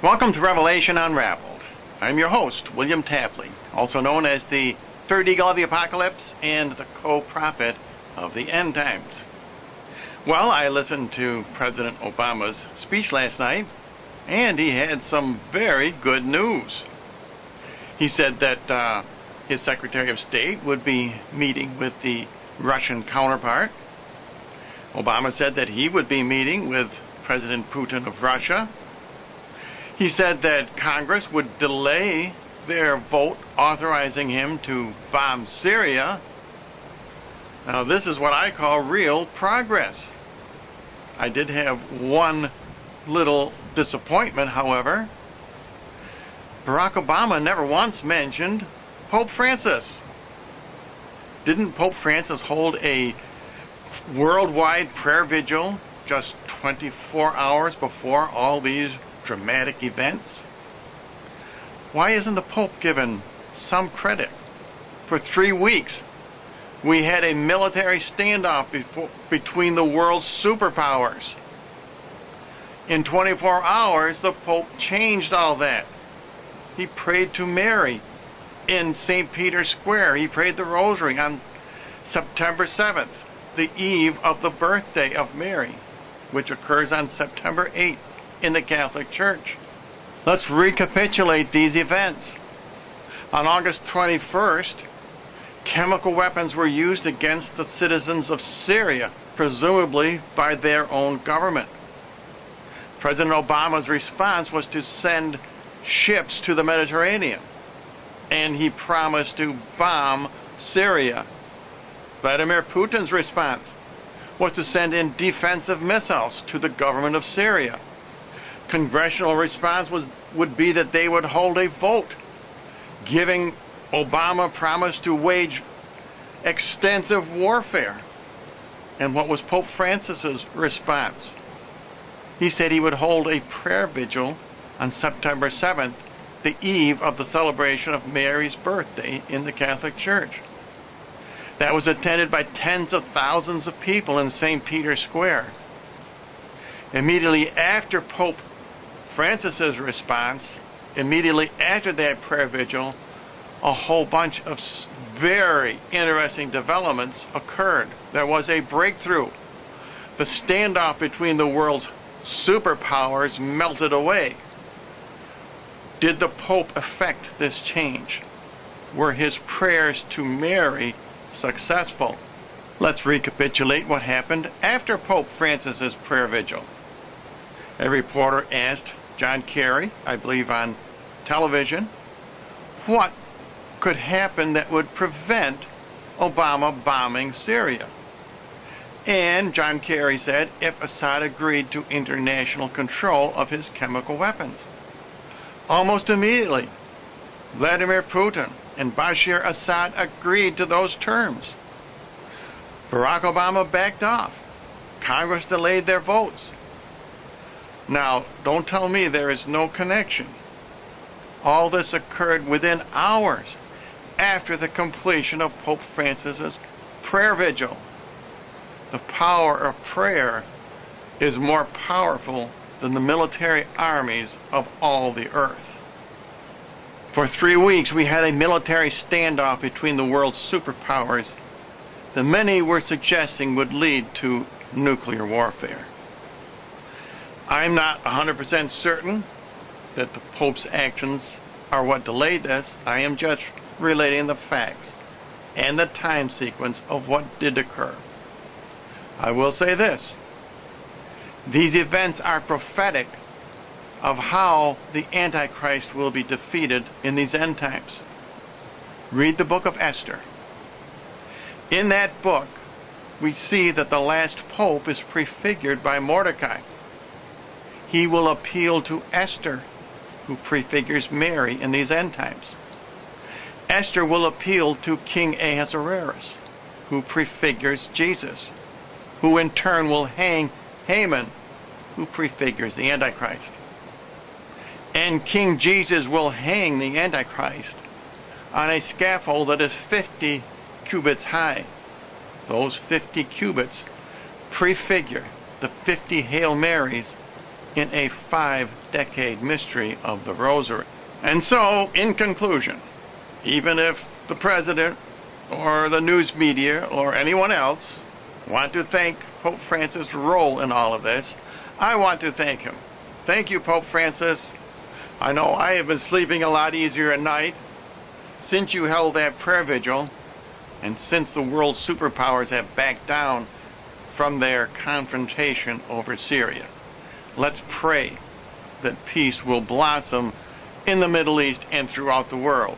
Welcome to Revelation Unraveled. I'm your host, William Tapley, also known as the third eagle of the apocalypse and the co-prophet of the end times. Well, I listened to President Obama's speech last night, and he had some very good news. He said that his Secretary of State would be meeting with the Russian counterpart. Obama said that he would be meeting with President Putin of Russia. He said that Congress would delay their vote authorizing him to bomb Syria. Now, this is what I call real progress. I did have one little disappointment, however. Barack Obama never once mentioned Pope Francis. Didn't Pope Francis hold a worldwide prayer vigil just 24 hours before all these dramatic events? Why isn't the Pope given some credit? For 3 weeks, we had a military standoff between the world's superpowers. In 24 hours, the Pope changed all that. He prayed to Mary in St. Peter's Square. He prayed the Rosary on September 7th, the eve of the birthday of Mary, which occurs on September 8th in the Catholic Church. Let's recapitulate these events. On August 21st, chemical weapons were used against the citizens of Syria, presumably by their own government. President Obama's response was to send ships to the Mediterranean, and he promised to bomb Syria. Vladimir Putin's response was to send in defensive missiles to the government of Syria. Congressional response would be that they would hold a vote, giving Obama promise to wage extensive warfare. And what was Pope Francis's response? He said he would hold a prayer vigil on September 7th, the eve of the celebration of Mary's birthday in the Catholic Church. That was attended by tens of thousands of people in St. Peter's Square. Immediately after Pope Francis's response, immediately after that prayer vigil, a whole bunch of very interesting developments occurred. There was a breakthrough. The standoff between the world's superpowers melted away. Did the Pope effect this change? Were his prayers to Mary successful? Let's recapitulate what happened after Pope Francis's prayer vigil. A reporter asked John Kerry, I believe on television, what could happen that would prevent Obama bombing Syria. And John Kerry said if Assad agreed to international control of his chemical weapons. Almost immediately, Vladimir Putin and Bashar Assad agreed to those terms. Barack Obama backed off. Congress delayed their votes. Now, don't tell me there is no connection. All this occurred within hours after the completion of Pope Francis's prayer vigil. The power of prayer is more powerful than the military armies of all the earth. For 3 weeks, we had a military standoff between the world's superpowers that many were suggesting would lead to nuclear warfare. I'm not 100% certain that the Pope's actions are what delayed this. I am just relating the facts and the time sequence of what did occur. I will say this. These events are prophetic of how the Antichrist will be defeated in these end times. Read the book of Esther. In that book, we see that the last pope is prefigured by Mordecai. He will appeal to Esther, who prefigures Mary in these end times. Esther will appeal to King Ahasuerus, who prefigures Jesus, who in turn will hang Haman, who prefigures the Antichrist. And King Jesus will hang the Antichrist on a scaffold that is 50 cubits high. Those 50 cubits prefigure the 50 Hail Marys in a 5-decade mystery of the Rosary. And so, in conclusion, even if the president or the news media or anyone else want to thank Pope Francis' role in all of this, I want to thank him. Thank you, Pope Francis. I know I have been sleeping a lot easier at night since you held that prayer vigil and since the world superpowers have backed down from their confrontation over Syria. Let's pray that peace will blossom in the Middle East and throughout the world.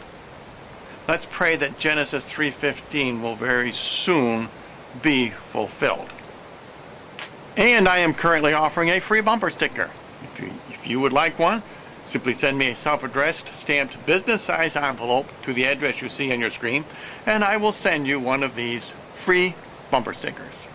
Let's pray that Genesis 3:15 will very soon be fulfilled. And I am currently offering a free bumper sticker. If you would like one, simply send me a self-addressed, stamped business-size envelope to the address you see on your screen, and I will send you one of these free bumper stickers.